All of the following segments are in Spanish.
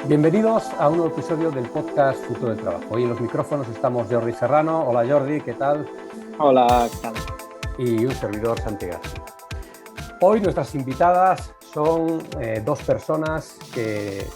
Bienvenidos a un nuevo episodio del podcast Futuro del Trabajo. Hoy en los micrófonos estamos Jordi Serrano. Hola Jordi, ¿qué tal? Hola, ¿qué tal? Y un servidor, Santi García. Hoy nuestras invitadas son dos personas que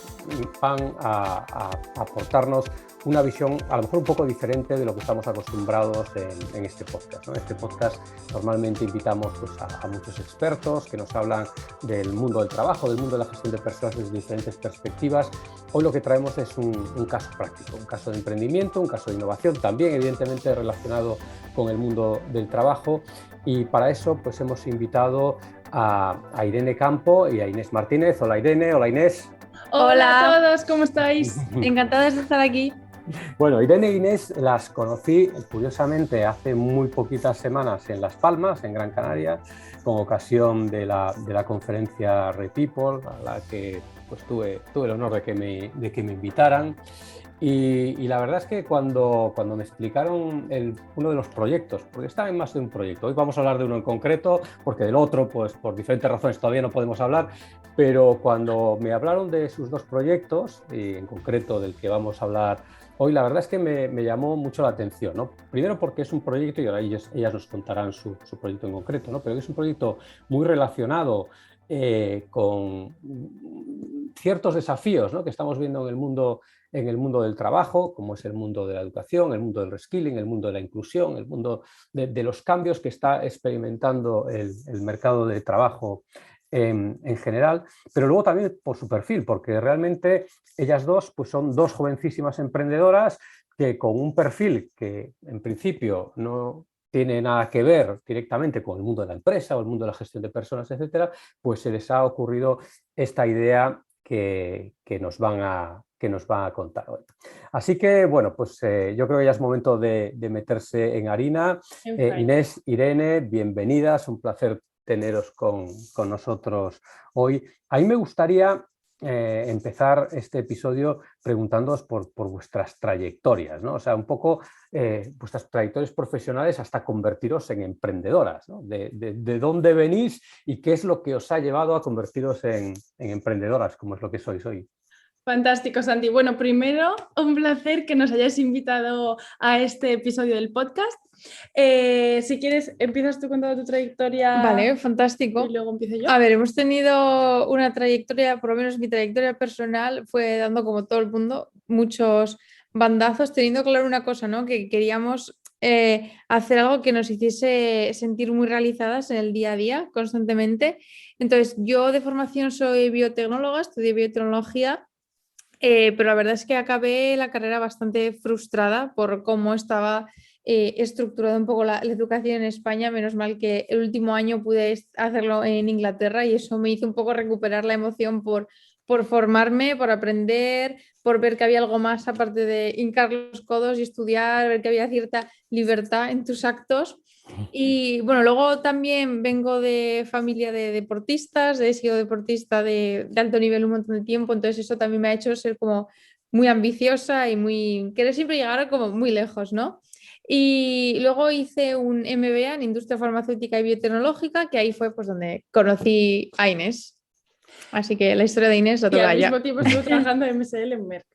van a aportarnos una visión a lo mejor un poco diferente de lo que estamos acostumbrados en este podcast, ¿no? En este podcast normalmente invitamos pues, a muchos expertos que nos hablan del mundo del trabajo, del mundo de la gestión de personas desde diferentes perspectivas. Hoy lo que traemos es un caso práctico, un caso de emprendimiento, un caso de innovación, también evidentemente relacionado con el mundo del trabajo, y para eso pues hemos invitado a Irene Campo y a Inés Martínez. Hola Irene, hola Inés. Hola a todos, ¿cómo estáis? Encantadas de estar aquí. Bueno, Irene e Inés las conocí curiosamente hace muy poquitas semanas en Las Palmas, en Gran Canaria, con ocasión de la conferencia Repeople, a la que pues, tuve el honor de que me invitaran. Y la verdad es que cuando me explicaron uno de los proyectos, porque estaba en más de un proyecto, hoy vamos a hablar de uno en concreto, porque del otro, pues por diferentes razones todavía no podemos hablar, pero cuando me hablaron de sus dos proyectos, y en concreto del que vamos a hablar hoy, la verdad es que me llamó mucho la atención, ¿no? Primero porque es un proyecto, y ahora ellas nos contarán su proyecto en concreto, ¿no? Pero es un proyecto muy relacionado con ciertos desafíos, ¿no? Que estamos viendo en el mundo del trabajo, como es el mundo de la educación, el mundo del reskilling, el mundo de la inclusión, el mundo de los cambios que está experimentando el mercado de trabajo en general, pero luego también por su perfil, porque realmente ellas dos pues son dos jovencísimas emprendedoras que con un perfil que en principio no tiene nada que ver directamente con el mundo de la empresa o el mundo de la gestión de personas, etcétera, pues se les ha ocurrido esta idea que nos van a contar hoy. Así que, bueno, pues yo creo que ya es momento de meterse en harina. Inés, Irene, bienvenidas, un placer teneros con nosotros hoy. A mí me gustaría empezar este episodio preguntándoos por vuestras trayectorias, ¿no? O sea, un poco vuestras trayectorias profesionales hasta convertiros en emprendedoras, ¿no? De dónde venís y qué es lo que os ha llevado a convertiros en emprendedoras, como es lo que sois hoy. Fantástico, Santi. Bueno, primero, un placer que nos hayáis invitado a este episodio del podcast. Si quieres, empiezas tú contando tu trayectoria. Vale, fantástico. Y luego empiezo yo. A ver, hemos tenido una trayectoria, por lo menos mi trayectoria personal fue dando como todo el mundo muchos bandazos, teniendo claro una cosa, ¿no? Que queríamos hacer algo que nos hiciese sentir muy realizadas en el día a día, constantemente. Entonces, yo de formación soy biotecnóloga, estudié biotecnología. Pero la verdad es que acabé la carrera bastante frustrada por cómo estaba estructurada un poco la educación en España. Menos mal que el último año pude hacerlo en Inglaterra y eso me hizo un poco recuperar la emoción por formarme, por aprender, por ver que había algo más aparte de hincar los codos y estudiar, ver que había cierta libertad en tus actos. Y bueno, luego también vengo de familia de deportistas, he sido deportista de alto nivel un montón de tiempo, entonces eso también me ha hecho ser como muy ambiciosa y muy querer siempre llegar como muy lejos, ¿no? Y luego hice un MBA en Industria Farmacéutica y Biotecnológica, que ahí fue pues donde conocí a Inés. Así que la historia de Inés la Y toca al ya. mismo tiempo estuve trabajando en MSL en Merck.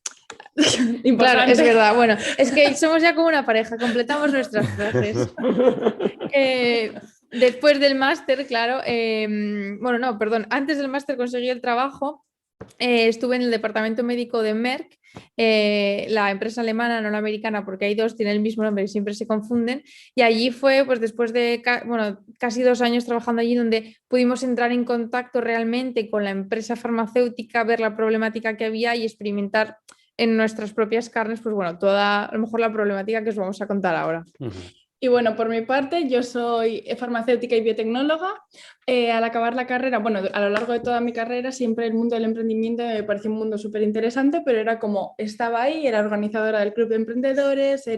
Claro, es verdad. Bueno, es que somos ya como una pareja, completamos nuestras frases. Después del máster, claro, bueno, no, perdón, antes del máster conseguí el trabajo, estuve en el departamento médico de Merck, la empresa alemana, no la americana, porque hay dos, tienen el mismo nombre y siempre se confunden, y allí fue, pues después de casi 2 años trabajando allí, donde pudimos entrar en contacto realmente con la empresa farmacéutica, ver la problemática que había y experimentar en nuestras propias carnes, pues bueno, toda a lo mejor la problemática que os vamos a contar ahora. Y bueno, por mi parte, yo soy farmacéutica y biotecnóloga. Al acabar la carrera, bueno, a lo largo de toda mi carrera, siempre el mundo del emprendimiento me pareció un mundo súper interesante, pero era como, estaba ahí, era organizadora del club de emprendedores,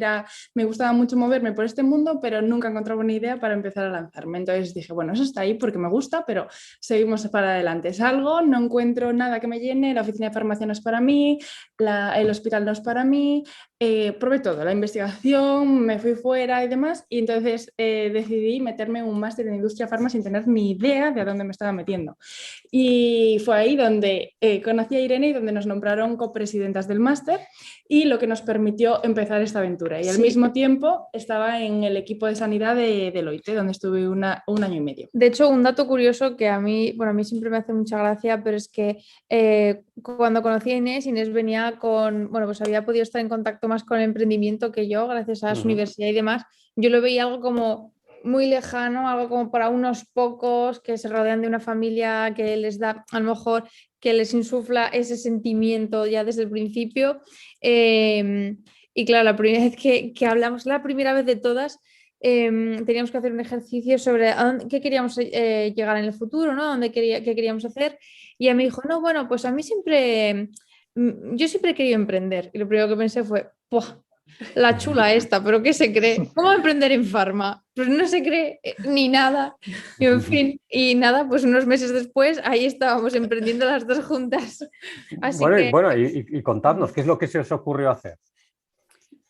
me gustaba mucho moverme por este mundo, pero nunca encontraba una idea para empezar a lanzarme. Entonces dije, bueno, eso está ahí porque me gusta, pero seguimos para adelante. Salgo, no encuentro nada que me llene, la oficina de farmacia no es para mí, el hospital no es para mí, probé todo, la investigación, me fui fuera y demás, y entonces decidí meterme en un máster en industria farma sin tener ni idea de a dónde me estaba metiendo. Y fue ahí donde conocí a Irene y donde nos nombraron copresidentas del máster y lo que nos permitió empezar esta aventura. Y al mismo tiempo estaba en el equipo de sanidad de Deloitte, donde estuve un año y medio. De hecho, un dato curioso que a mí siempre me hace mucha gracia, pero es que cuando conocí a Inés venía pues había podido estar en contacto más con el emprendimiento que yo, gracias a su universidad y demás. Yo lo veía algo como muy lejano, algo como para unos pocos que se rodean de una familia que les da, a lo mejor, que les insufla ese sentimiento ya desde el principio. Y claro, la primera vez que hablamos, la primera vez de todas, teníamos que hacer un ejercicio sobre qué queríamos llegar en el futuro, ¿no? Qué queríamos hacer. Y ella me dijo, no, bueno, pues a mí yo siempre he querido emprender. Y lo primero que pensé fue, ¡puah! La chula esta, pero ¿qué se cree? ¿Cómo emprender en farma? Pues no se cree ni nada. Y en fin, y nada, pues unos meses después ahí estábamos emprendiendo las dos juntas. Así y contadnos, ¿qué es lo que se os ocurrió hacer?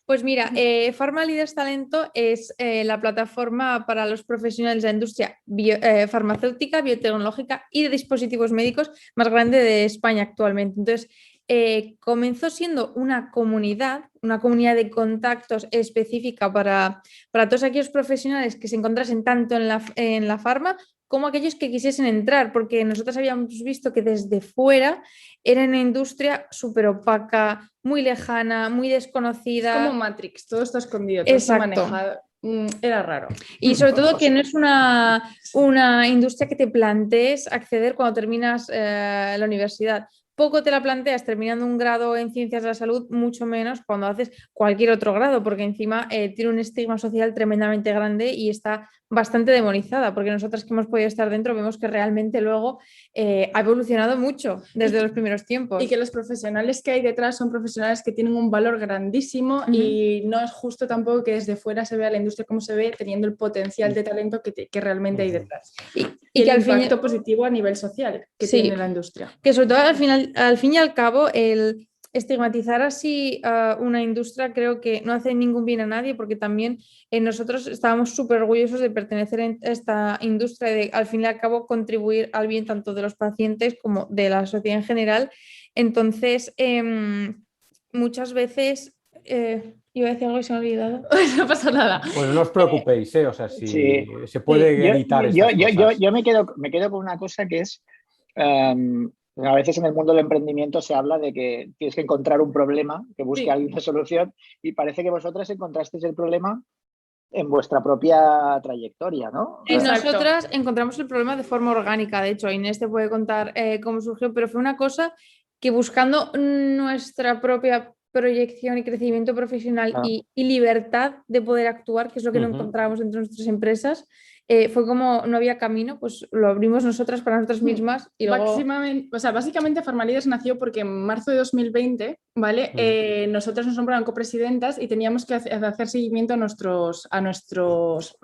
Pues mira, Pharma Leaders Talento es la plataforma para los profesionales de la industria farmacéutica, biotecnológica y de dispositivos médicos más grande de España actualmente. Entonces, comenzó siendo una comunidad de contactos específica para todos aquellos profesionales que se encontrasen tanto en la farma como aquellos que quisiesen entrar, porque nosotros habíamos visto que desde fuera era una industria súper opaca, muy lejana, muy desconocida. Es como Matrix, todo está escondido, todo está manejado. Era raro. Y sobre todo que no es una industria que te plantees acceder cuando terminas la universidad. Poco te la planteas terminando un grado en ciencias de la salud, mucho menos cuando haces cualquier otro grado, porque encima tiene un estigma social tremendamente grande y está bastante demonizada, porque nosotras que hemos podido estar dentro vemos que realmente luego ha evolucionado mucho desde los primeros tiempos. Y que los profesionales que hay detrás son profesionales que tienen un valor grandísimo y no es justo tampoco que desde fuera se vea la industria como se ve, teniendo el potencial de talento que realmente hay detrás. Y el impacto positivo a nivel social que tiene la industria. Que sobre todo al fin y al cabo el estigmatizar así una industria creo que no hace ningún bien a nadie, porque también nosotros estábamos súper orgullosos de pertenecer a esta industria y de al fin y al cabo contribuir al bien tanto de los pacientes como de la sociedad en general. Entonces, muchas veces... iba a decir algo y se me ha olvidado. No pasa nada. Bueno, no os preocupéis, o sea, si se puede evitar estas cosas. Yo me quedo con una cosa que es... a veces en el mundo del emprendimiento se habla de que tienes que encontrar un problema, que busque alguien una solución, y parece que vosotras encontrasteis el problema en vuestra propia trayectoria, ¿no? Y nosotras encontramos el problema de forma orgánica. De hecho, Inés te puede contar cómo surgió, pero fue una cosa que buscando nuestra propia proyección y crecimiento profesional y libertad de poder actuar, que es lo que no encontrábamos entre nuestras empresas, fue como no había camino, pues lo abrimos nosotras para nosotras mismas. Y luego... Básicamente Pharma Leaders nació porque en marzo de 2020, ¿vale? Nosotras nos nombraron copresidentas y teníamos que hacer seguimiento a nuestros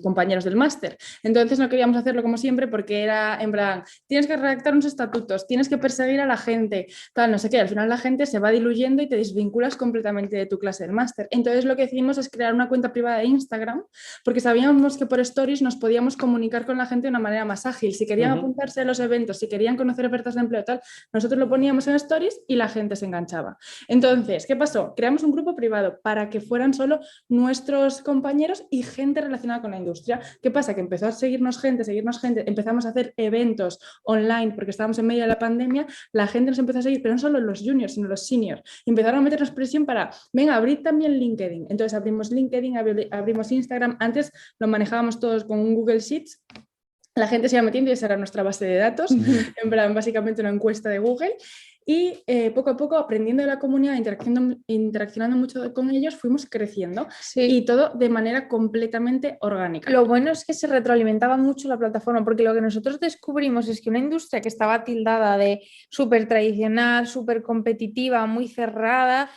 compañeros del máster. Entonces no queríamos hacerlo como siempre porque era en plan, tienes que redactar unos estatutos, tienes que perseguir a la gente, tal, no sé qué. Al final la gente se va diluyendo y te desvinculas completamente de tu clase del máster. Entonces lo que decidimos es crear una cuenta privada de Instagram porque sabíamos que por stories nos podíamos comunicar con la gente de una manera más ágil. Si querían apuntarse a los eventos, si querían conocer ofertas de empleo, tal, nosotros lo poníamos en stories y la gente se enganchaba. Entonces, ¿qué pasó? Creamos un grupo privado para que fueran solo nuestros compañeros y gente relacionada con la industria. ¿Qué pasa? Que empezó a seguirnos gente, empezamos a hacer eventos online porque estábamos en medio de la pandemia, la gente nos empezó a seguir, pero no solo los juniors, sino los seniors. Empezaron a meternos presión para, venga, abrid también LinkedIn. Entonces abrimos LinkedIn, abrimos Instagram. Antes lo manejábamos todos con un Google Sheets. La gente se iba metiendo y esa era nuestra base de datos, en plan, básicamente una encuesta de Google. Y poco a poco, aprendiendo de la comunidad, interaccionando mucho con ellos, fuimos creciendo y todo de manera completamente orgánica. Lo bueno es que se retroalimentaba mucho la plataforma, porque lo que nosotros descubrimos es que una industria que estaba tildada de súper tradicional, súper competitiva, muy cerrada,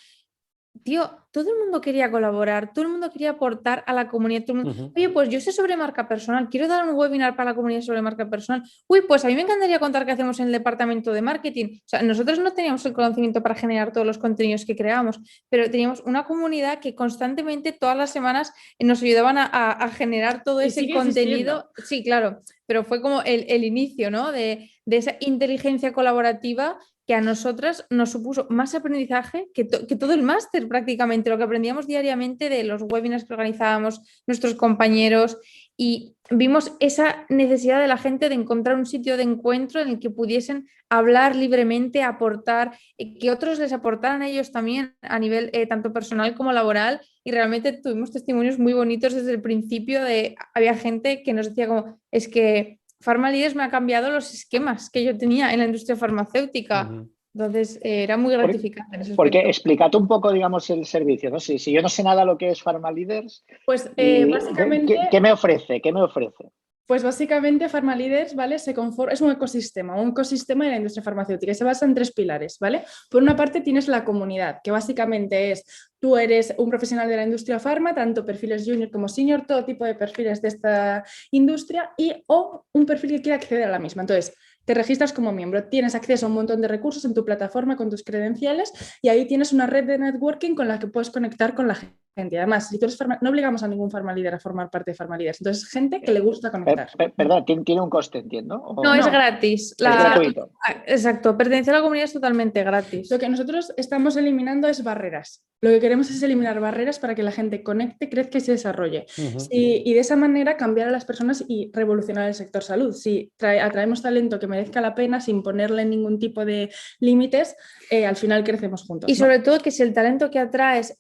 tío, todo el mundo quería colaborar, todo el mundo quería aportar a la comunidad. Todo el mundo, oye, pues yo sé sobre marca personal, quiero dar un webinar para la comunidad sobre marca personal. Uy, pues a mí me encantaría contar qué hacemos en el departamento de marketing. O sea, nosotros no teníamos el conocimiento para generar todos los contenidos que creábamos, pero teníamos una comunidad que constantemente, todas las semanas, nos ayudaban a generar todo ese contenido. Sí, claro, pero fue como el inicio, ¿no? De de esa inteligencia colaborativa que a nosotras nos supuso más aprendizaje que todo el máster prácticamente, lo que aprendíamos diariamente de los webinars que organizábamos nuestros compañeros, y vimos esa necesidad de la gente de encontrar un sitio de encuentro en el que pudiesen hablar libremente, aportar, que otros les aportaran a ellos también a nivel tanto personal como laboral, y realmente tuvimos testimonios muy bonitos desde el principio había gente que nos decía como, es que PharmaLeaders me ha cambiado los esquemas que yo tenía en la industria farmacéutica. Entonces, era muy gratificante en ese Porque aspecto. explícate un poco, digamos, el servicio, ¿no? Si yo no sé nada lo que es PharmaLeaders, Pues básicamente, ¿qué me ofrece? ¿Qué me ofrece? Pues básicamente PharmaLeaders, ¿vale? Es un ecosistema de la industria farmacéutica y se basa en 3 pilares, ¿vale? Por una parte tienes la comunidad, que básicamente es, tú eres un profesional de la industria farma, tanto perfiles junior como senior, todo tipo de perfiles de esta industria o un perfil que quiera acceder a la misma. Entonces, te registras como miembro, tienes acceso a un montón de recursos en tu plataforma con tus credenciales y ahí tienes una red de networking con la que puedes conectar con la gente. Y además, si tú eres no obligamos a ningún PharmaLeader a formar parte de PharmaLeaders. Entonces, gente que le gusta conectar. Perdón, tiene un coste, entiendo. No, es gratis. Es gratuito. Exacto, pertenecer a la comunidad es totalmente gratis. Lo que nosotros estamos eliminando es barreras. Lo que queremos es eliminar barreras para que la gente conecte, crezca y se desarrolle. Y de esa manera cambiar a las personas y revolucionar el sector salud. Si atraemos talento que merezca la pena sin ponerle ningún tipo de límites, al final crecemos juntos. Y sobre todo que si el talento que atraes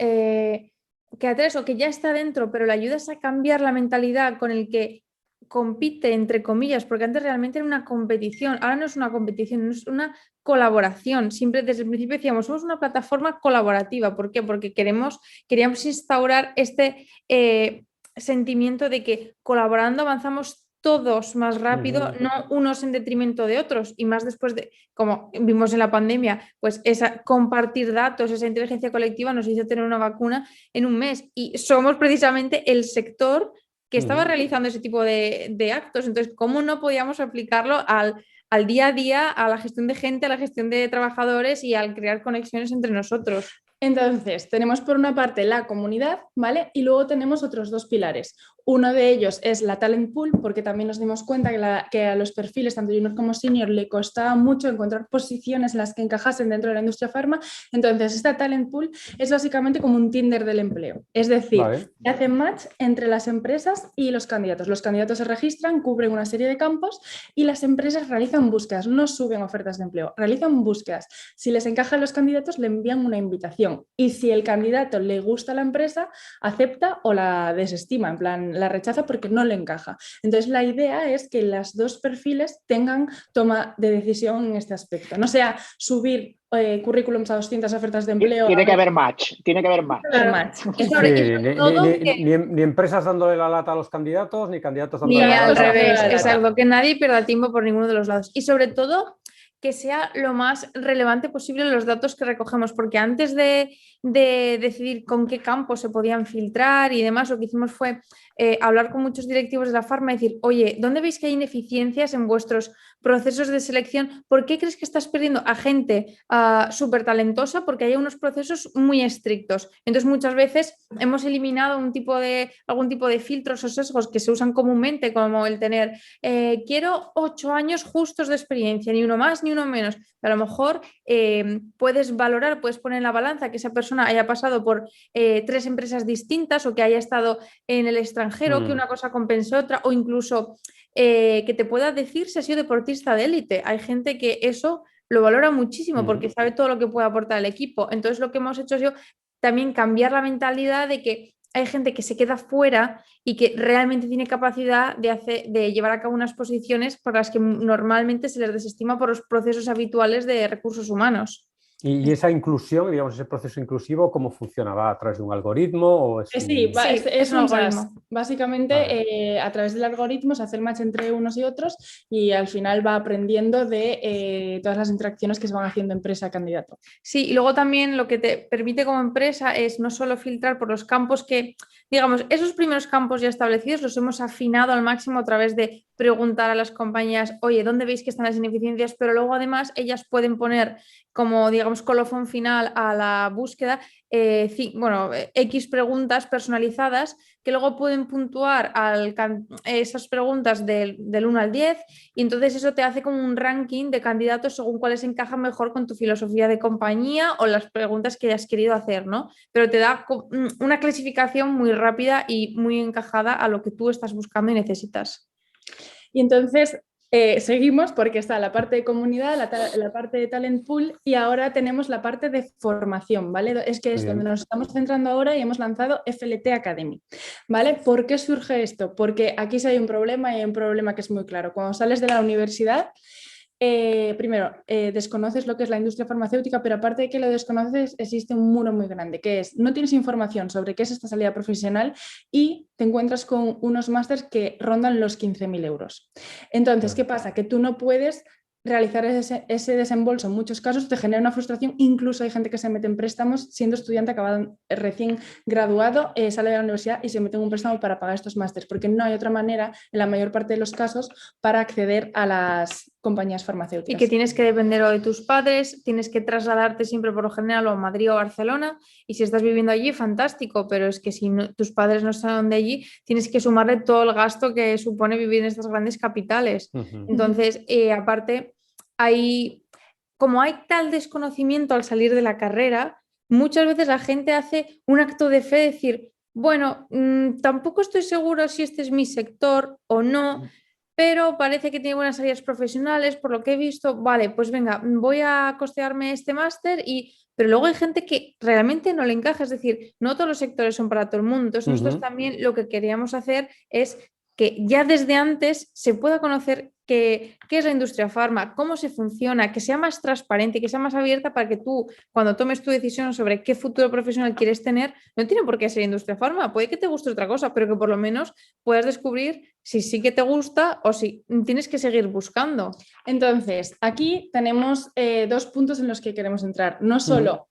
o que ya está dentro, pero le ayudas a cambiar la mentalidad con el que compite, entre comillas, porque antes realmente era una competición, ahora no es una competición, es una colaboración. Siempre desde el principio decíamos, somos una plataforma colaborativa. ¿Por qué? Porque queríamos instaurar este sentimiento de que colaborando avanzamos todos más rápido, no unos en detrimento de otros, y más después de, como vimos en la pandemia, pues compartir datos, esa inteligencia colectiva nos hizo tener una vacuna en un mes, y somos precisamente el sector que estaba realizando ese tipo de actos. Entonces, ¿cómo no podíamos aplicarlo al día a día, a la gestión de gente, a la gestión de trabajadores y al crear conexiones entre nosotros? Entonces, tenemos por una parte la comunidad, ¿vale? Y luego tenemos otros 2 pilares. Uno de ellos es la talent pool, porque también nos dimos cuenta que a los perfiles, tanto junior como senior, le costaba mucho encontrar posiciones en las que encajasen dentro de la industria farma. Entonces, esta talent pool es básicamente como un Tinder del empleo. Es decir, se hace match entre las empresas y los candidatos. Los candidatos se registran, cubren una serie de campos y las empresas realizan búsquedas, no suben ofertas de empleo, realizan búsquedas. Si les encajan los candidatos, le envían una invitación. Y si el candidato le gusta a la empresa, acepta o la desestima, en plan, la rechaza porque no le encaja. Entonces, la idea es que los 2 perfiles tengan toma de decisión en este aspecto. No sea subir currículums a 200 ofertas de empleo. Tiene que haber match. Ni empresas dándole la lata a los candidatos, ni candidatos dándole ni la lata. al revés, exacto, que nadie pierda tiempo por ninguno de los lados. Y sobre todo, que sea lo más relevante posible los datos que recogemos, porque antes de decidir con qué campos se podían filtrar y demás, lo que hicimos fue hablar con muchos directivos de la farma y decir, oye, ¿dónde veis que hay ineficiencias en vuestros procesos de selección? ¿Por qué crees que estás perdiendo a gente súper talentosa? Porque hay unos procesos muy estrictos. Entonces, muchas veces hemos eliminado algún tipo de filtros o sesgos que se usan comúnmente, como el tener, quiero 8 años justos de experiencia, ni uno más ni uno menos. A lo mejor puedes valorar, puedes poner en la balanza que esa persona haya pasado por 3 empresas distintas o que haya estado en el extranjero, que una cosa compense otra, o incluso que te pueda decir si ha sido deportista de élite. Hay gente que eso lo valora muchísimo porque sabe todo lo que puede aportar el equipo. Entonces, lo que hemos hecho es también cambiar la mentalidad de que hay gente que se queda fuera y que realmente tiene capacidad de llevar a cabo unas posiciones por las que normalmente se les desestima por los procesos habituales de recursos humanos. ¿Y esa inclusión, digamos, ese proceso inclusivo, cómo funciona? ¿Va a través de un algoritmo? O es un algoritmo. Básicamente, a través del algoritmo se hace el match entre unos y otros y al final va aprendiendo de todas las interacciones que se van haciendo empresa-candidato. Sí, y luego también lo que te permite como empresa es no solo filtrar por los campos que, digamos, esos primeros campos ya establecidos los hemos afinado al máximo a través de preguntar a las compañías, oye, ¿dónde veis que están las ineficiencias? Pero luego además ellas pueden poner como, digamos, colofón final a la búsqueda, X preguntas personalizadas que luego pueden puntuar esas preguntas del 1 al 10 y entonces eso te hace como un ranking de candidatos según cuáles encajan mejor con tu filosofía de compañía o las preguntas que hayas querido hacer, ¿no? Pero te da una clasificación muy rápida y muy encajada a lo que tú estás buscando y necesitas. Y entonces seguimos porque está la parte de comunidad, la parte de talent pool y ahora tenemos la parte de formación, ¿vale? Es que es donde nos estamos centrando ahora y hemos lanzado FLT Academy, ¿vale? ¿Por qué surge esto? Porque aquí sí hay un problema y hay un problema que es muy claro. Cuando sales de la universidad, primero, desconoces lo que es la industria farmacéutica, pero aparte de que lo desconoces, existe un muro muy grande, que es, no tienes información sobre qué es esta salida profesional y te encuentras con unos másters que rondan los 15.000 euros. Entonces, ¿qué pasa? Que tú no puedes realizar ese desembolso. En muchos casos te genera una frustración, incluso hay gente que se mete en préstamos siendo estudiante acabado, recién graduado, sale de la universidad y se mete en un préstamo para pagar estos másters, porque no hay otra manera, en la mayor parte de los casos, para acceder a las compañías farmacéuticas. Y que tienes que depender o de tus padres, tienes que trasladarte siempre por lo general o a Madrid o Barcelona, y si estás viviendo allí, fantástico, pero es que si tus padres no están de allí, tienes que sumarle todo el gasto que supone vivir en estas grandes capitales. Entonces, aparte, como hay tal desconocimiento al salir de la carrera, muchas veces la gente hace un acto de fe, decir, bueno, tampoco estoy seguro si este es mi sector o no, pero parece que tiene buenas salidas profesionales, por lo que he visto, vale, pues venga, voy a costearme este máster pero luego hay gente que realmente no le encaja, es decir, no todos los sectores son para todo el mundo. Entonces nosotros también lo que queríamos hacer es que ya desde antes se pueda conocer qué es la industria farma, cómo se funciona, que sea más transparente, que sea más abierta para que tú, cuando tomes tu decisión sobre qué futuro profesional quieres tener, no tiene por qué ser industria farma, puede que te guste otra cosa, pero que por lo menos puedas descubrir si sí que te gusta o si tienes que seguir buscando. Entonces, aquí tenemos dos puntos en los que queremos entrar. No solo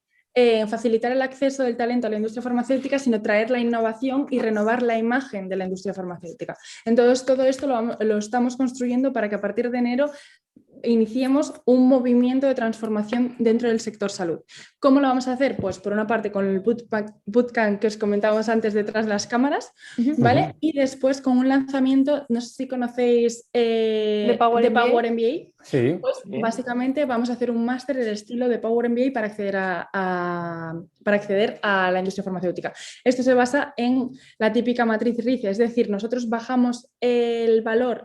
facilitar el acceso del talento a la industria farmacéutica, sino traer la innovación y renovar la imagen de la industria farmacéutica. Entonces, todo esto lo estamos construyendo para que a partir de enero iniciemos un movimiento de transformación dentro del sector salud. ¿Cómo lo vamos a hacer? Pues por una parte con el bootcamp que os comentábamos antes detrás de las cámaras, ¿vale? Y después con un lanzamiento, no sé si conocéis de Power MBA. Sí. Pues básicamente vamos a hacer un máster del estilo de Power MBA para acceder a la industria farmacéutica. Esto se basa en la típica matriz RICE, es decir, nosotros bajamos el valor,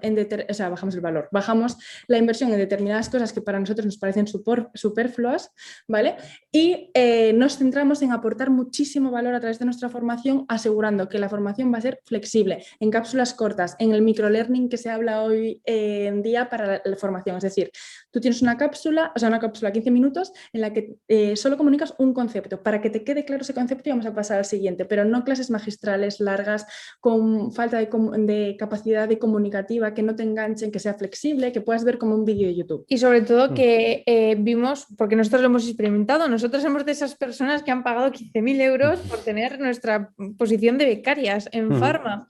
bajamos la inversión en determinadas cosas que para nosotros nos parecen superfluas, ¿vale? Y nos centramos en aportar muchísimo valor a través de nuestra formación, asegurando que la formación va a ser flexible, en cápsulas cortas, en el microlearning que se habla hoy en día para la formación. Es decir, tú tienes una cápsula 15 minutos en la que solo comunicas un concepto. Para que te quede claro ese concepto y vamos a pasar al siguiente, pero no clases magistrales largas con falta de capacidad de comunicativa, que no te enganchen, que sea flexible, que puedas ver como un vídeo de YouTube. Y sobre todo que vimos, porque nosotros lo hemos experimentado, nosotros somos de esas personas que han pagado 15.000 euros por tener nuestra posición de becarias en Pharma.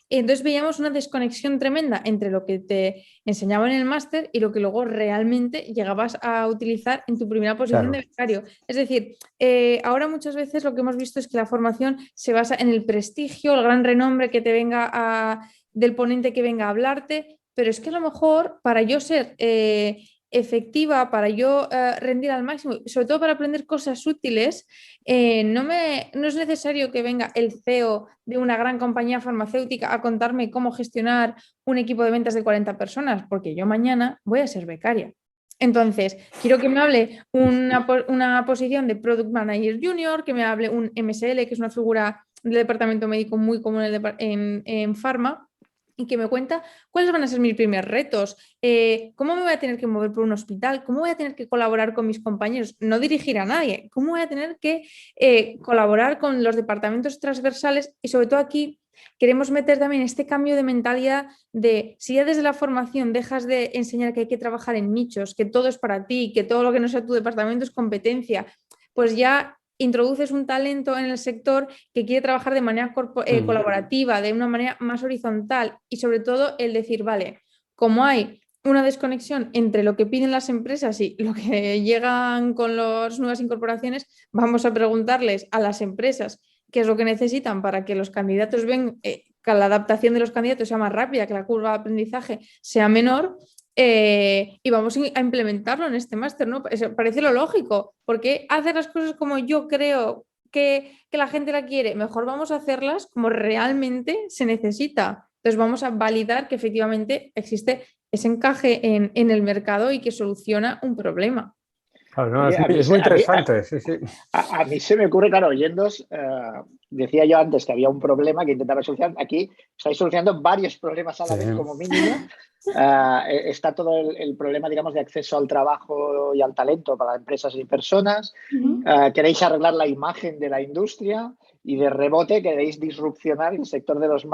Entonces veíamos una desconexión tremenda entre lo que te enseñaban en el máster y lo que luego realmente llegabas a utilizar en tu primera posición de becario. Es decir, ahora muchas veces lo que hemos visto es que la formación se basa en el prestigio, el gran renombre que te venga del ponente que venga a hablarte, pero es que a lo mejor para yo ser efectiva, para yo rendir al máximo, sobre todo para aprender cosas útiles, no es necesario que venga el CEO de una gran compañía farmacéutica a contarme cómo gestionar un equipo de ventas de 40 personas, porque yo mañana voy a ser becaria. Entonces, quiero que me hable una posición de Product Manager Junior, que me hable un MSL, que es una figura del departamento médico muy común en Pharma, y que me cuenta cuáles van a ser mis primeros retos, cómo me voy a tener que mover por un hospital, cómo voy a tener que colaborar con mis compañeros, no dirigir a nadie, cómo voy a tener que colaborar con los departamentos transversales y sobre todo aquí queremos meter también este cambio de mentalidad de si ya desde la formación dejas de enseñar que hay que trabajar en nichos, que todo es para ti, que todo lo que no sea tu departamento es competencia, pues ya introduces un talento en el sector que quiere trabajar de manera colaborativa, de una manera más horizontal y sobre todo el decir, vale, como hay una desconexión entre lo que piden las empresas y lo que llegan con las nuevas incorporaciones, vamos a preguntarles a las empresas qué es lo que necesitan para que los candidatos ven, que la adaptación de los candidatos sea más rápida, que la curva de aprendizaje sea menor. Y vamos a implementarlo en este máster, ¿no? Parece lo lógico, porque hacer las cosas como yo creo que la gente la quiere, mejor vamos a hacerlas como realmente se necesita. Entonces vamos a validar que efectivamente existe ese encaje en el mercado y que soluciona un problema. Claro, no, es muy interesante, sí, sí. A mí se me ocurre, claro, oyéndos, decía yo antes que había un problema que intentaba solucionar. Aquí estáis solucionando varios problemas a la vez como mínimo. Está todo el problema, digamos, de acceso al trabajo y al talento para empresas y personas. Queréis arreglar la imagen de la industria y de rebote queréis disrupcionar el sector de los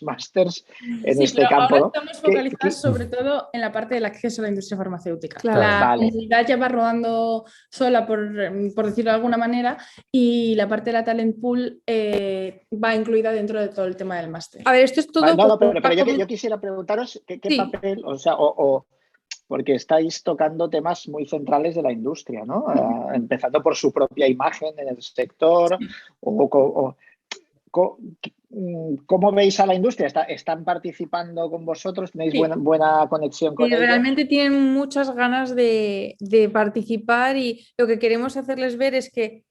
másters en este campo. Ahora estamos focalizados sobre todo en la parte del acceso a la industria farmacéutica. Claro. La comunidad ya va rodando sola, por decirlo de alguna manera, y la parte de la talent pool va incluida dentro de todo el tema del máster. A ver, esto es todo... pero yo quisiera preguntaros qué papel, o sea, porque estáis tocando temas muy centrales de la industria, ¿no? Empezando por su propia imagen en el sector, ¿cómo veis a la industria? ¿Están participando con vosotros? ¿Tenéis buena conexión con ellos? Realmente tienen muchas ganas de participar y lo que queremos hacerles ver es que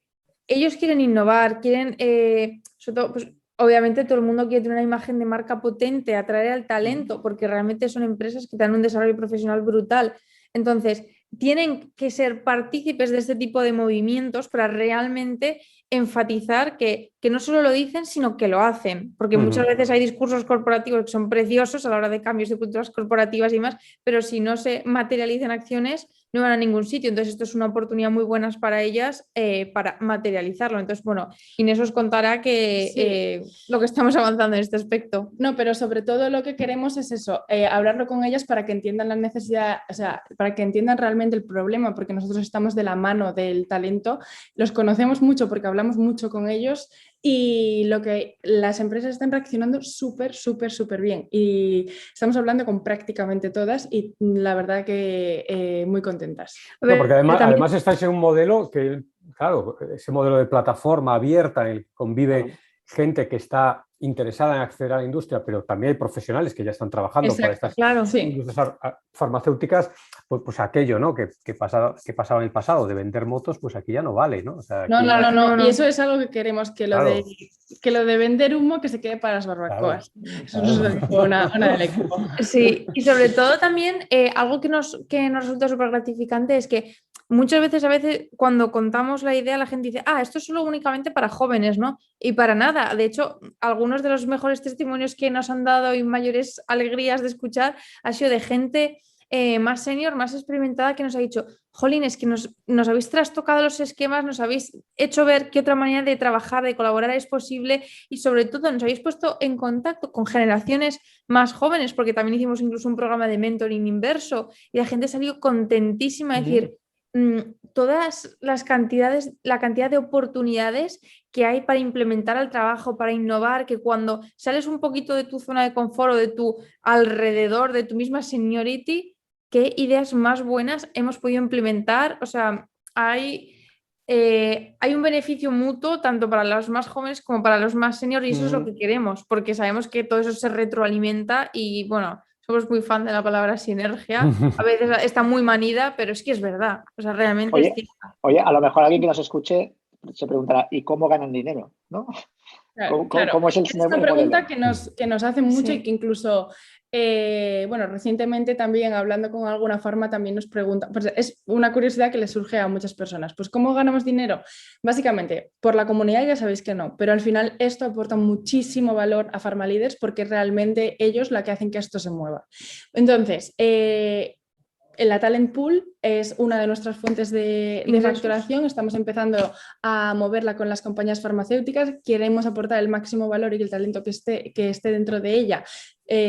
ellos quieren innovar, quieren, sobre todo, pues, obviamente todo el mundo quiere tener una imagen de marca potente, atraer al talento, porque realmente son empresas que dan un desarrollo profesional brutal. Entonces, tienen que ser partícipes de este tipo de movimientos para realmente enfatizar que no solo lo dicen, sino que lo hacen, porque muchas veces hay discursos corporativos que son preciosos a la hora de cambios de culturas corporativas y más, pero si no se materializan acciones, no van a ningún sitio. Entonces, esto es una oportunidad muy buena para ellas para materializarlo. Entonces, bueno, Inés os contará que lo que estamos avanzando en este aspecto. No, pero sobre todo lo que queremos es eso, hablarlo con ellas para que entiendan la necesidad, o sea, para que entiendan realmente el problema, porque nosotros estamos de la mano del talento, los conocemos mucho porque hablamos mucho con ellos y lo que las empresas están reaccionando súper bien y estamos hablando con prácticamente todas y la verdad que muy contentas. No, porque además estáis en un modelo que, claro, ese modelo de plataforma abierta en el que convive gente que está interesada en acceder a la industria, pero también hay profesionales que ya están trabajando para estas industrias farmacéuticas, pues aquello, ¿no? que pasaba en el pasado de vender motos, pues aquí ya no vale, ¿no? O sea, no. Y eso es algo que queremos, que lo de vender humo que se quede para las barbacoas. Eso nos lo dijo una del equipo. Sí, y sobre todo también algo que nos resulta súper gratificante es que muchas veces cuando contamos la idea la gente dice, esto es solo únicamente para jóvenes, ¿no? Y para nada. De hecho, algunos de los mejores testimonios que nos han dado y mayores alegrías de escuchar ha sido de gente más senior, más experimentada, que nos ha dicho, jolín, es que nos habéis trastocado los esquemas, nos habéis hecho ver qué otra manera de trabajar, de colaborar es posible y sobre todo nos habéis puesto en contacto con generaciones más jóvenes, porque también hicimos incluso un programa de mentoring inverso y la gente salió contentísima de decir, todas las cantidades, la cantidad de oportunidades que hay para implementar el trabajo, para innovar, que cuando sales un poquito de tu zona de confort o de tu alrededor, de tu misma seniority, qué ideas más buenas hemos podido implementar. O sea, hay un beneficio mutuo tanto para los más jóvenes como para los más seniors y eso es lo que queremos, porque sabemos que todo eso se retroalimenta y bueno, somos muy fan de la palabra sinergia. A veces está muy manida, pero es que es verdad. O sea, realmente es cierta. Oye, a lo mejor alguien que nos escuche se preguntará, ¿y cómo ganan dinero? ¿No? Claro. ¿Cómo es el Es una pregunta que nos hacen mucho Sí. y que incluso, recientemente también hablando con alguna farma también nos pregunta, pues es una curiosidad que le surge a muchas personas, pues ¿cómo ganamos dinero? Básicamente, por la comunidad ya sabéis que no, pero al final esto aporta muchísimo valor a PharmaLeaders porque realmente ellos la que hacen que esto se mueva. Entonces, la Talent Pool es una de nuestras fuentes de facturación. Estamos empezando a moverla con las compañías farmacéuticas. Queremos aportar el máximo valor y el talento que esté dentro de ella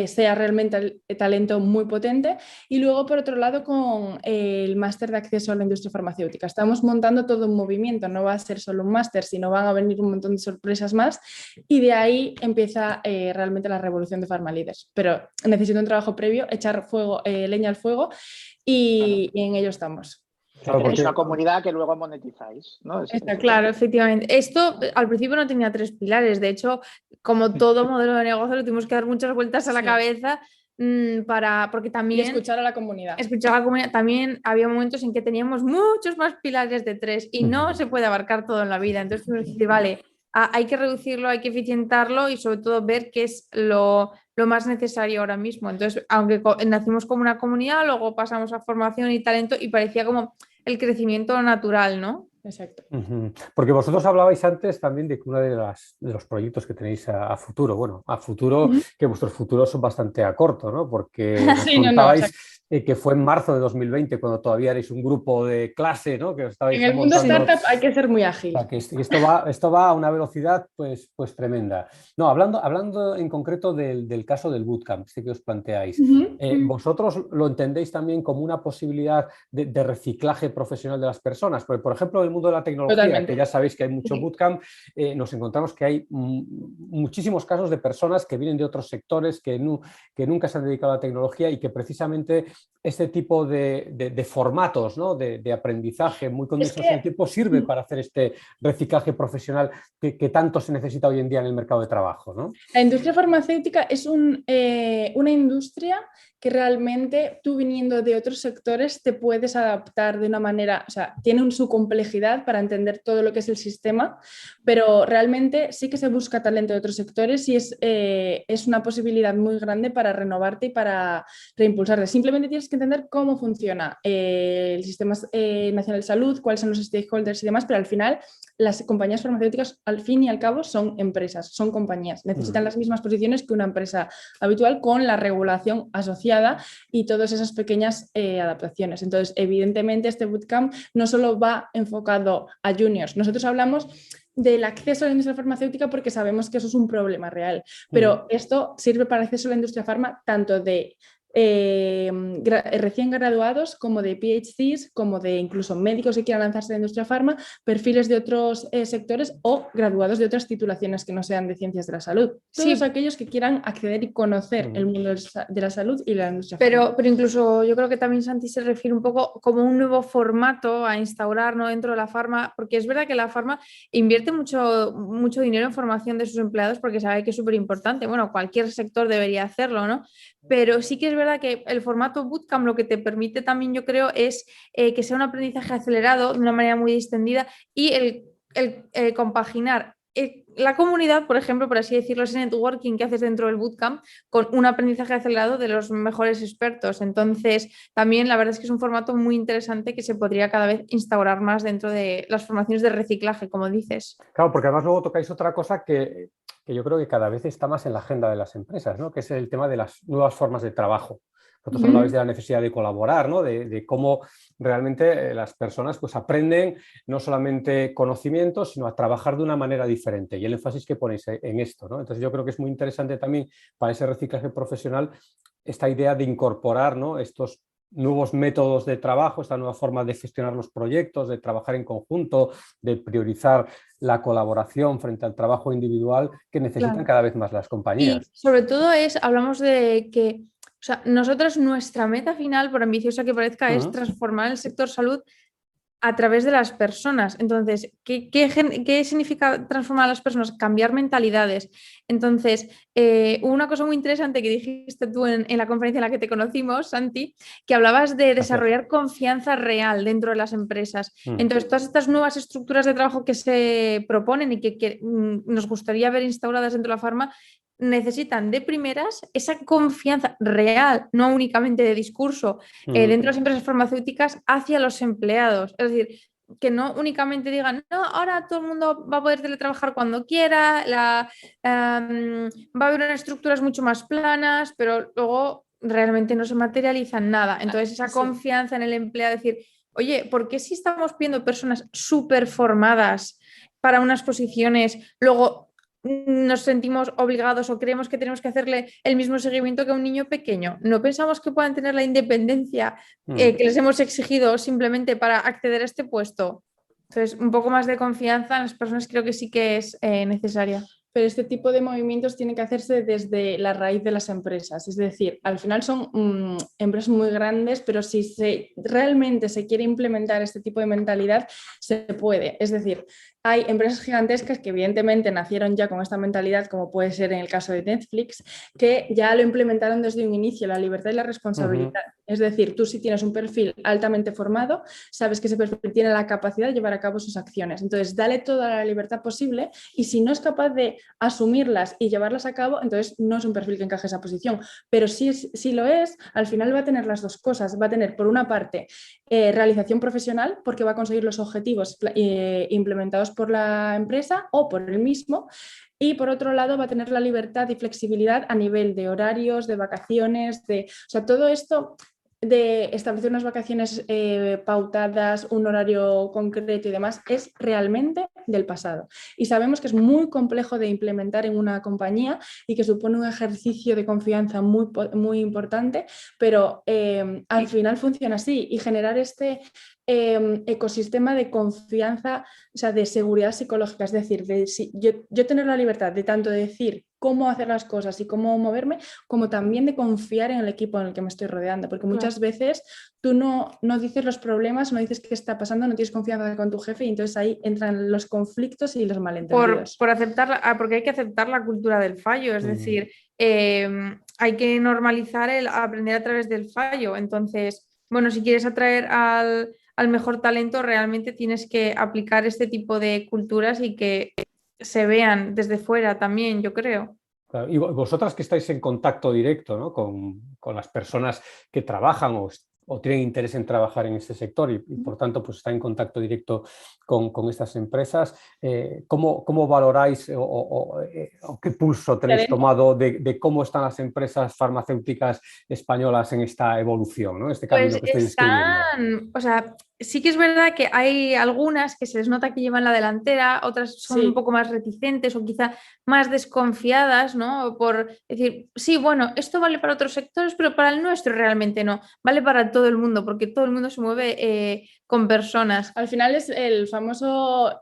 sea realmente el talento muy potente. Y luego, por otro lado, con el máster de acceso a la industria farmacéutica. Estamos montando todo un movimiento, no va a ser solo un máster, sino van a venir un montón de sorpresas más y de ahí empieza realmente la revolución de PharmaLeaders. Pero necesito un trabajo previo, echar leña al fuego y en ello estamos. Claro, Tenéis porque una comunidad que luego monetizáis, ¿no? Claro, efectivamente. Esto al principio no tenía 3 pilares. De hecho, como todo modelo de negocio, le tuvimos que dar muchas vueltas a la cabeza porque también... Y escuchar a la comunidad. Escuchar a la comunidad. También había momentos en que teníamos muchos más pilares de 3 y no se puede abarcar todo en la vida. Entonces tuvimos que decir, vale, hay que reducirlo, hay que eficientarlo y sobre todo ver qué es lo más necesario ahora mismo. Entonces, aunque nacimos como una comunidad, luego pasamos a formación y talento y parecía como el crecimiento natural, ¿no? Exacto. Porque vosotros hablabais antes también de que uno de los proyectos que tenéis a futuro, bueno, a futuro, que vuestros futuros son bastante a corto, ¿no? Porque nos contabais que fue en marzo de 2020 cuando todavía erais un grupo de clase, ¿no? Que os estabais en el mundo startup hay que ser muy ágil. O sea, que esto va a una velocidad pues tremenda. No, hablando en concreto del caso del bootcamp, este que os planteáis, ¿vosotros lo entendéis también como una posibilidad de reciclaje profesional de las personas? Porque, por ejemplo, en el mundo de la tecnología, Totalmente. que ya sabéis que hay mucho bootcamp, nos encontramos que hay muchísimos casos de personas que vienen de otros sectores, que nunca se han dedicado a la tecnología y que precisamente este tipo de formatos, ¿no? de aprendizaje muy condensados en el tiempo sirve para hacer este reciclaje profesional que tanto se necesita hoy en día en el mercado de trabajo, ¿no? La industria farmacéutica es una industria que realmente tú viniendo de otros sectores te puedes adaptar de una manera, o sea, tiene su complejidad para entender todo lo que es el sistema, pero realmente sí que se busca talento de otros sectores y es una posibilidad muy grande para renovarte y para reimpulsarte. Simplemente tienes que entender cómo funciona el Sistema Nacional de Salud, cuáles son los stakeholders y demás, pero al final las compañías farmacéuticas al fin y al cabo son empresas, son compañías, necesitan las mismas posiciones que una empresa habitual con la regulación asociada y todas esas pequeñas adaptaciones. Entonces, evidentemente este bootcamp no solo va enfocado a juniors, nosotros hablamos del acceso a la industria farmacéutica porque sabemos que eso es un problema real, pero esto sirve para acceso a la industria farma tanto de recién graduados como de PhDs, como de incluso médicos que quieran lanzarse a la industria farma, perfiles de otros sectores o graduados de otras titulaciones que no sean de ciencias de la salud. Todos aquellos que quieran acceder y conocer el mundo de la salud y la industria farma. Pero incluso yo creo que también Santi se refiere un poco como un nuevo formato a instaurar, ¿no? Dentro de la farma, porque es verdad que la farma invierte mucho dinero en formación de sus empleados porque sabe que es súper importante. Bueno, cualquier sector debería hacerlo, ¿no? Pero sí que es verdad que el formato bootcamp lo que te permite también, yo creo, es que sea un aprendizaje acelerado de una manera muy distendida y el compaginar la comunidad, por ejemplo, por así decirlo, ese networking que haces dentro del bootcamp con un aprendizaje acelerado de los mejores expertos. Entonces, también la verdad es que es un formato muy interesante que se podría cada vez instaurar más dentro de las formaciones de reciclaje, como dices. Claro, porque además luego tocáis otra cosa que yo creo que cada vez está más en la agenda de las empresas, ¿no? Que es el tema de las nuevas formas de trabajo. Vosotros hablabais de la necesidad de colaborar, ¿no? De cómo realmente las personas pues, aprenden no solamente conocimientos, sino a trabajar de una manera diferente. Y el énfasis que ponéis en esto, ¿no? Entonces yo creo que es muy interesante también para ese reciclaje profesional esta idea de incorporar, ¿no? Estos nuevos métodos de trabajo, esta nueva forma de gestionar los proyectos, de trabajar en conjunto, de priorizar la colaboración frente al trabajo individual que necesitan cada vez más las compañías. Y sobre todo hablamos de que, o sea, nosotros nuestra meta final, por ambiciosa que parezca, es transformar el sector salud a través de las personas. Entonces, ¿qué significa transformar a las personas? Cambiar mentalidades. Entonces, una cosa muy interesante que dijiste tú en la conferencia en la que te conocimos, Santi, que hablabas de desarrollar confianza real dentro de las empresas. Entonces, todas estas nuevas estructuras de trabajo que se proponen y que nos gustaría ver instauradas dentro de la farma, necesitan de primeras esa confianza real, no únicamente de discurso, dentro de las empresas farmacéuticas hacia los empleados. Es decir, que no únicamente digan, no, ahora todo el mundo va a poder teletrabajar cuando quiera, va a haber unas estructuras mucho más planas, pero luego realmente no se materializa nada. Entonces, esa confianza en el empleado, decir, oye, ¿por qué si estamos viendo personas súper formadas para unas posiciones, luego nos sentimos obligados o creemos que tenemos que hacerle el mismo seguimiento que a un niño pequeño. No pensamos que puedan tener la independencia que les hemos exigido simplemente para acceder a este puesto. Entonces, un poco más de confianza en las personas creo que sí que es necesaria. Pero este tipo de movimientos tiene que hacerse desde la raíz de las empresas. Es decir, al final son empresas muy grandes, pero si realmente se quiere implementar este tipo de mentalidad, se puede. Es decir, hay empresas gigantescas que evidentemente nacieron ya con esta mentalidad, como puede ser en el caso de Netflix, que ya lo implementaron desde un inicio, la libertad y la responsabilidad. Es decir, tú si tienes un perfil altamente formado, sabes que ese perfil tiene la capacidad de llevar a cabo sus acciones. Entonces, dale toda la libertad posible y si no es capaz de asumirlas y llevarlas a cabo, entonces no es un perfil que encaje esa posición. Pero si lo es, al final va a tener las dos cosas. Va a tener, por una parte, realización profesional, porque va a conseguir los objetivos implementados por la empresa o por él mismo. Y por otro lado va a tener la libertad y flexibilidad a nivel de horarios, de vacaciones, o sea, todo esto de establecer unas vacaciones pautadas, un horario concreto y demás, es realmente del pasado. Y sabemos que es muy complejo de implementar en una compañía y que supone un ejercicio de confianza muy, muy importante, pero al final funciona así y generar este ecosistema de confianza, o sea, de seguridad psicológica, es decir, yo tener la libertad de tanto decir cómo hacer las cosas y cómo moverme, como también de confiar en el equipo en el que me estoy rodeando, porque muchas veces tú no dices los problemas, no dices qué está pasando, no tienes confianza con tu jefe y entonces ahí entran los conflictos y los malentendidos. Por aceptar, porque hay que aceptar la cultura del fallo, es decir, hay que normalizar el aprender a través del fallo. Entonces, bueno, si quieres atraer al mejor talento, realmente tienes que aplicar este tipo de culturas y que se vean desde fuera también, yo creo. Claro, y vosotras que estáis en contacto directo, ¿no? con las personas que trabajan o tienen interés en trabajar en este sector y por tanto pues están en contacto directo con estas empresas, ¿cómo valoráis o qué pulso tenéis tomado de cómo están las empresas farmacéuticas españolas en esta evolución, ¿no? Este camino Pues que estáis describiendo? o sea, sí que es verdad que hay algunas que se les nota que llevan la delantera, otras son un poco más reticentes o quizá más desconfiadas, ¿no? Por decir, sí, bueno, esto vale para otros sectores, pero para el nuestro realmente no. Vale para todo el mundo, porque todo el mundo se mueve con personas. Al final es el famoso,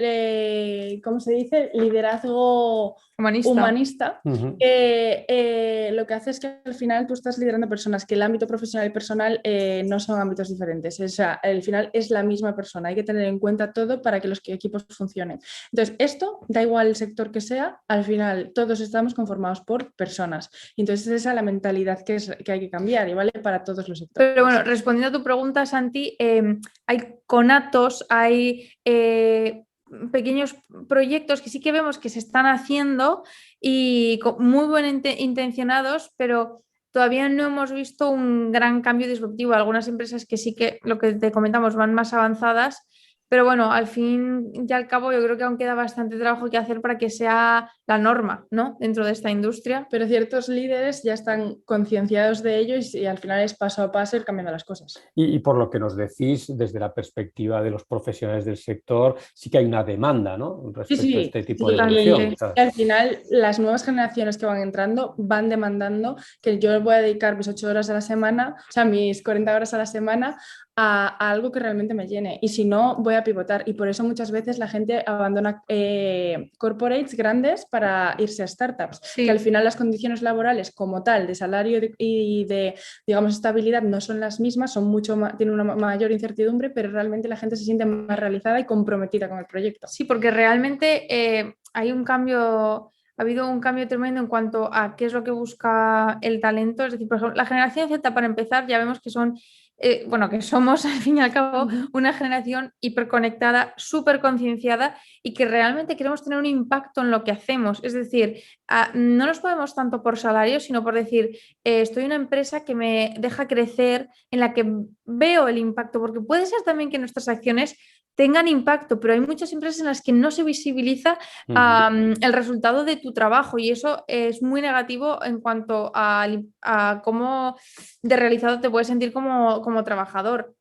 ¿cómo se dice? Liderazgo humanista, que lo que hace es que al final tú estás liderando personas, que el ámbito profesional y personal no son ámbitos diferentes. O sea, al final es la misma persona. Hay que tener en cuenta todo para que los equipos funcionen. Entonces, esto, da igual el sector que sea, al final todos estamos conformados por personas. Y entonces esa es la mentalidad que hay que cambiar y vale para todos los sectores. Pero bueno, respondiendo a tu pregunta, Santi, hay conatos, hay pequeños proyectos que sí que vemos que se están haciendo y muy bien intencionados, pero todavía no hemos visto un gran cambio disruptivo. Algunas empresas que sí que, lo que te comentamos, van más avanzadas, pero bueno, al fin y al cabo yo creo que aún queda bastante trabajo que hacer para que sea la norma, ¿no? Dentro de esta industria. Pero ciertos líderes ya están concienciados de ello y al final es paso a paso ir cambiando las cosas. Y por lo que nos decís, desde la perspectiva de los profesionales del sector, sí que hay una demanda, ¿no? Respecto a este tipo de evolución. Y al final, las nuevas generaciones que van entrando van demandando que yo voy a dedicar mis 8 horas a la semana, o sea, mis 40 horas a la semana a algo que realmente me llene. Y si no, voy a pivotar. Y por eso muchas veces la gente abandona corporates grandes para irse a startups. Sí. Que al final las condiciones laborales como tal, de salario y de, digamos, estabilidad no son las mismas, son tienen una mayor incertidumbre, pero realmente la gente se siente más realizada y comprometida con el proyecto. Sí, porque realmente hay un cambio... Ha habido un cambio tremendo en cuanto a qué es lo que busca el talento. Es decir, por ejemplo, la generación Z, para empezar, ya vemos que son, que somos, al fin y al cabo, una generación hiperconectada, súper concienciada y que realmente queremos tener un impacto en lo que hacemos. Es decir, no nos movemos tanto por salario, sino por decir, estoy en una empresa que me deja crecer, en la que veo el impacto, porque puede ser también que nuestras acciones tengan impacto, pero hay muchas empresas en las que no se visibiliza el resultado de tu trabajo y eso es muy negativo en cuanto a cómo de realizado te puedes sentir como trabajador.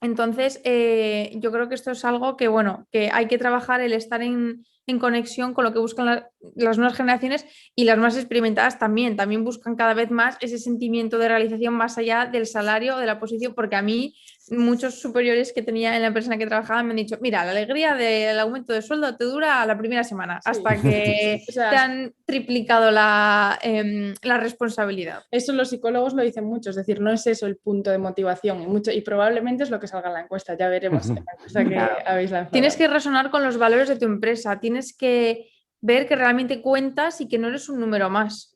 Entonces, yo creo que esto es algo que, bueno, que hay que trabajar, el estar en conexión con lo que buscan las nuevas generaciones, y las más experimentadas también buscan cada vez más ese sentimiento de realización más allá del salario o de la posición, porque a mí muchos superiores que tenía en la empresa en la que trabajaba me han dicho, mira, la alegría del aumento de sueldo te dura la primera semana, Sí. hasta que O sea, te han triplicado la responsabilidad. eso los psicólogos lo dicen mucho, es decir, no es eso el punto de motivación y probablemente es lo que salga en la encuesta, ya veremos en la encuesta que habéis lanzado. Tienes que resonar con los valores de tu empresa, tienes que ver que realmente cuentas y que no eres un número más.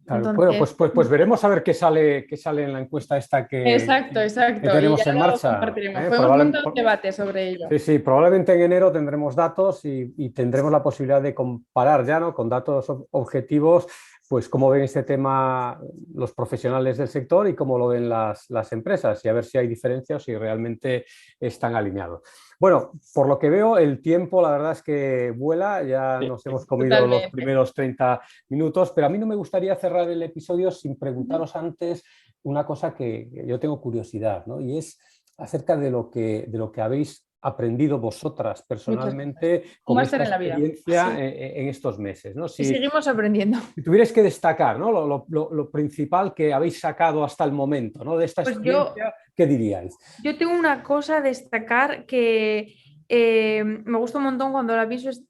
Claro, Entonces, bueno, pues veremos a ver qué sale en la encuesta esta Exacto. que Y tenemos ya en lo marcha. compartiremos. Podemos montar un debate sobre ello. Sí, probablemente en enero tendremos datos y tendremos la posibilidad de comparar ya, ¿no?, con datos objetivos, pues cómo ven este tema los profesionales del sector y cómo lo ven las empresas, y a ver si hay diferencias o si realmente están alineados. Bueno, por lo que veo, el tiempo, la verdad es que vuela, ya nos hemos comido Totalmente. los primeros 30 minutos, pero a mí no me gustaría cerrar el episodio sin preguntaros antes una cosa que yo tengo curiosidad, ¿no? Y es acerca de lo que habéis aprendido vosotras personalmente con máster esta en la vida. experiencia Sí. en estos meses, ¿no? y Si seguimos aprendiendo. tuvierais que destacar, ¿no?, lo principal que habéis sacado hasta el momento, ¿no?, de esta Pues experiencia, ¿qué diríais? yo tengo una cosa a destacar que me gusta un montón cuando la pienso, es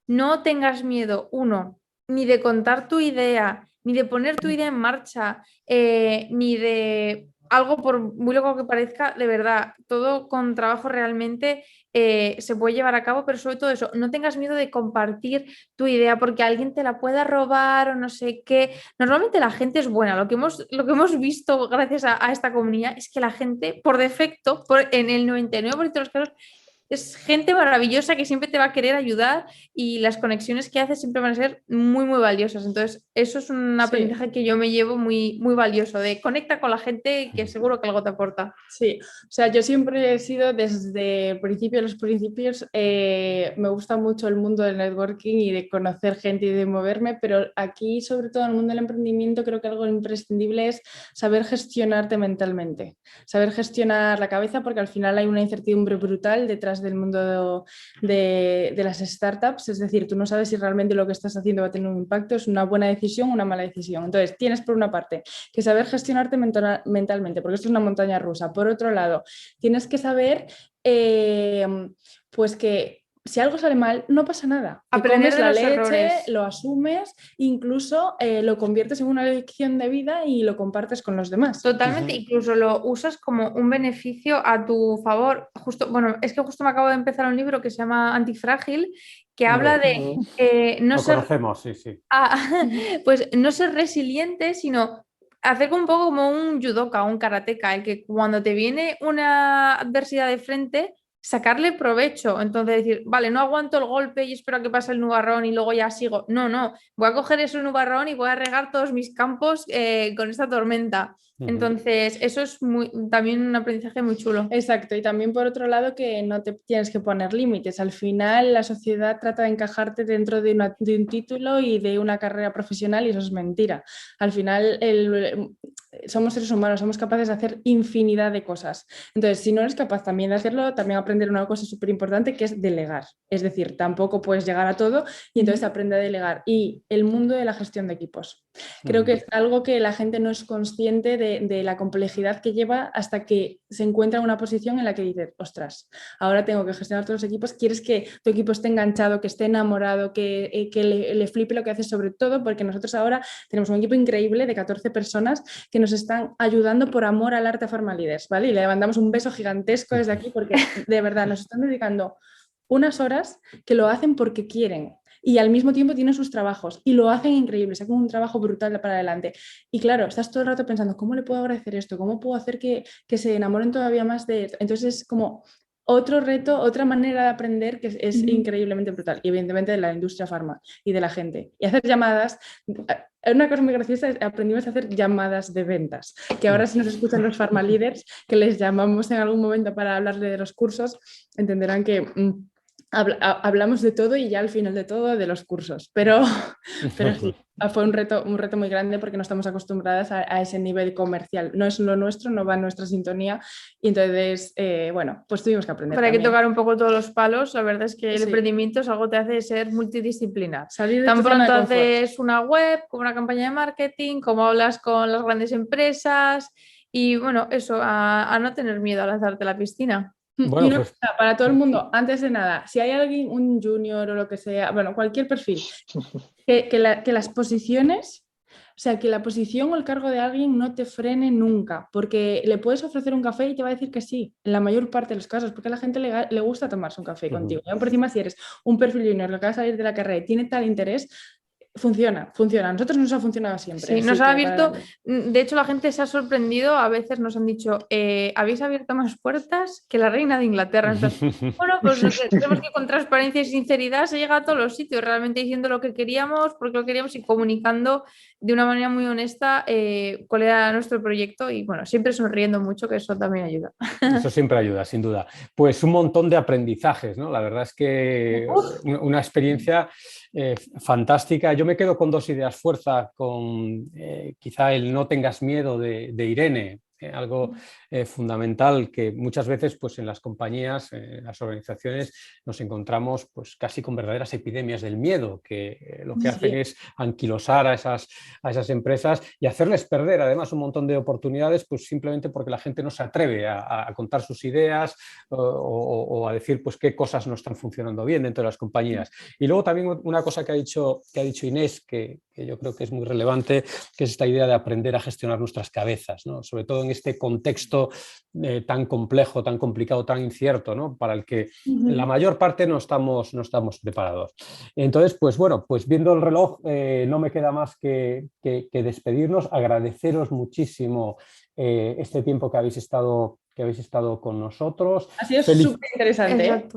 no tengas miedo, uno, ni de contar tu idea, ni de poner tu idea en marcha, ni de algo, por muy loco que parezca, de verdad, todo con trabajo realmente se puede llevar a cabo, pero sobre todo eso, no tengas miedo de compartir tu idea porque alguien te la pueda robar o no sé qué. Normalmente la gente es buena. Lo que hemos visto gracias a esta comunidad es que la gente, por defecto, en el 99% de los casos, es gente maravillosa que siempre te va a querer ayudar, y las conexiones que haces siempre van a ser muy, muy valiosas. Entonces, eso es un aprendizaje que yo me llevo muy, muy valioso, de conecta con la gente que seguro que algo te aporta. Sí, o sea, yo siempre he sido desde el principio de los principios, me gusta mucho el mundo del networking y de conocer gente y de moverme, pero aquí, sobre todo en el mundo del emprendimiento, creo que algo imprescindible es saber gestionarte mentalmente, saber gestionar la cabeza, porque al final hay una incertidumbre brutal detrás del mundo de las startups, es decir, tú no sabes si realmente lo que estás haciendo va a tener un impacto, es una buena decisión o una mala decisión. Entonces, tienes por una parte que saber gestionarte mentalmente, porque esto es una montaña rusa. Por otro lado, tienes que saber pues que si algo sale mal, no pasa nada. Te Aprender comes de la los leche, errores. lo asumes, incluso lo conviertes en una lección de vida y lo compartes con los demás. Totalmente, incluso lo usas como un beneficio a tu favor. Justo, bueno, es que justo me acabo de empezar un libro que se llama Antifrágil, que habla de no Lo ser, conocemos, sí, sí. pues no ser resiliente, sino hacer un poco como un judoka, un karateka, el que cuando te viene una adversidad de frente, sacarle provecho. Entonces decir, vale, no aguanto el golpe y espero a que pase el nubarrón y luego ya sigo. No, voy a coger ese nubarrón y voy a regar todos mis campos con esta tormenta. Entonces, eso es también un aprendizaje muy chulo. Exacto, y también por otro lado que no te tienes que poner límites. Al final la sociedad trata de encajarte dentro de un título y de una carrera profesional, y eso es mentira. Al final somos seres humanos, somos capaces de hacer infinidad de cosas. Entonces, si no eres capaz también de hacerlo, también aprender una cosa súper importante, que es delegar. Es decir, tampoco puedes llegar a todo, y entonces aprende a delegar. Y el mundo de la gestión de equipos. Creo que es algo que la gente no es consciente de la complejidad que lleva hasta que se encuentra en una posición en la que dices, ostras, ahora tengo que gestionar todos los equipos. Quieres que tu equipo esté enganchado, que esté enamorado, que le flipe lo que haces, sobre todo porque nosotros ahora tenemos un equipo increíble de 14 personas que nos están ayudando por amor al arte a Pharma Leaders, ¿vale? Y le mandamos un beso gigantesco desde aquí, porque de verdad nos están dedicando unas horas que lo hacen porque quieren, y al mismo tiempo tienen sus trabajos y lo hacen increíble, sacan un trabajo brutal para adelante. Y claro, estás todo el rato pensando, ¿cómo le puedo agradecer esto? ¿Cómo puedo hacer que se enamoren todavía más de esto? Entonces es como otro reto, otra manera de aprender que es increíblemente brutal. Y evidentemente de la industria farma y de la gente. Y hacer llamadas. Una cosa muy graciosa es aprendimos a hacer llamadas de ventas, que ahora si nos escuchan los Pharma Leaders, que les llamamos en algún momento para hablarle de los cursos, entenderán que hablamos de todo y ya al final de todo de los cursos, pero sí, fue un reto muy grande porque no estamos acostumbradas a ese nivel comercial. No es lo nuestro, no va en nuestra sintonía y entonces, bueno, pues tuvimos que aprender. Pero hay que tocar un poco todos los palos. La verdad es que el Sí. emprendimiento es algo que te hace ser multidisciplinar. Salir de Tan tu zona pronto de confort. haces una web, como una campaña de marketing, como hablas con las grandes empresas y bueno, eso, a no tener miedo a lanzarte a la piscina. Bueno, Y una pues cosa para todo el mundo, antes de nada, si hay alguien, un junior o lo que sea, bueno, cualquier perfil, que las posiciones, o sea, que la posición o el cargo de alguien no te frene nunca, porque le puedes ofrecer un café y te va a decir que sí, en la mayor parte de los casos, porque a la gente le gusta tomarse un café contigo. Y por encima, si eres un perfil junior que acaba de salir de la carrera y tiene tal interés, funciona. A nosotros nos ha funcionado siempre. Sí, nos ha abierto, de hecho la gente se ha sorprendido, a veces nos han dicho, habéis abierto más puertas que la reina de Inglaterra. Entonces, bueno, pues creemos que con transparencia y sinceridad se llega a todos los sitios, realmente diciendo lo que queríamos, porque lo queríamos y comunicando de una manera muy honesta cuál era nuestro proyecto y bueno, siempre sonriendo mucho, que eso también ayuda. Eso siempre ayuda, sin duda. Pues un montón de aprendizajes, ¿no? La verdad es que una experiencia fantástica. Yo me quedo con dos ideas fuerza, con quizá el no tengas miedo de Irene, algo fundamental que muchas veces pues, en las compañías, en las organizaciones, nos encontramos pues, casi con verdaderas epidemias del miedo, que lo que hacen es anquilosar a esas empresas y hacerles perder además un montón de oportunidades pues, simplemente porque la gente no se atreve a contar sus ideas o a decir pues, qué cosas no están funcionando bien dentro de las compañías. Y luego también una cosa que ha dicho Inés, que yo creo que es muy relevante, que es esta idea de aprender a gestionar nuestras cabezas, ¿no? Sobre todo en este contexto tan complejo, tan complicado, tan incierto, ¿no? Para el que la mayor parte no estamos preparados. Entonces, pues bueno, pues viendo el reloj, no me queda más que despedirnos, agradeceros muchísimo este tiempo que habéis estado con nosotros. Ha sido súper interesante.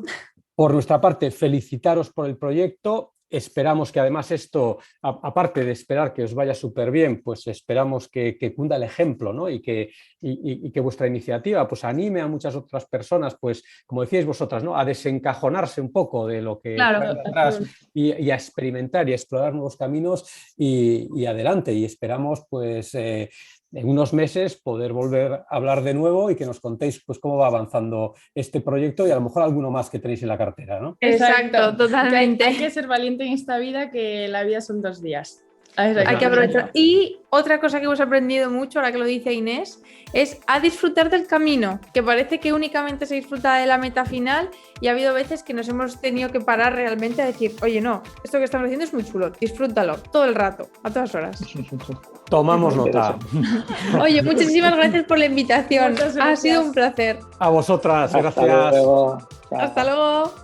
Por nuestra parte, felicitaros por el proyecto. Esperamos que además esto, aparte de esperar que os vaya súper bien, pues esperamos que cunda el ejemplo, ¿no? y que vuestra iniciativa pues anime a muchas otras personas, pues como decíais vosotras, ¿no? A desencajonarse un poco de lo que traen atrás y a experimentar y a explorar nuevos caminos y adelante. Y esperamos pues en unos meses poder volver a hablar de nuevo y que nos contéis pues, cómo va avanzando este proyecto y a lo mejor alguno más que tenéis en la cartera, ¿no? Exacto, totalmente. Hay que ser valiente en esta vida, que la vida son 2 días. Hay que aprovechar. Y otra cosa que hemos aprendido mucho, ahora que lo dice Inés, es a disfrutar del camino, que parece que únicamente se disfruta de la meta final y ha habido veces que nos hemos tenido que parar realmente a decir, oye, no, esto que estamos haciendo es muy chulo, disfrútalo todo el rato, a todas horas. Tomamos nota. Oye, muchísimas gracias por la invitación. Ha sido un placer. A vosotras, gracias. Hasta luego. Hasta luego.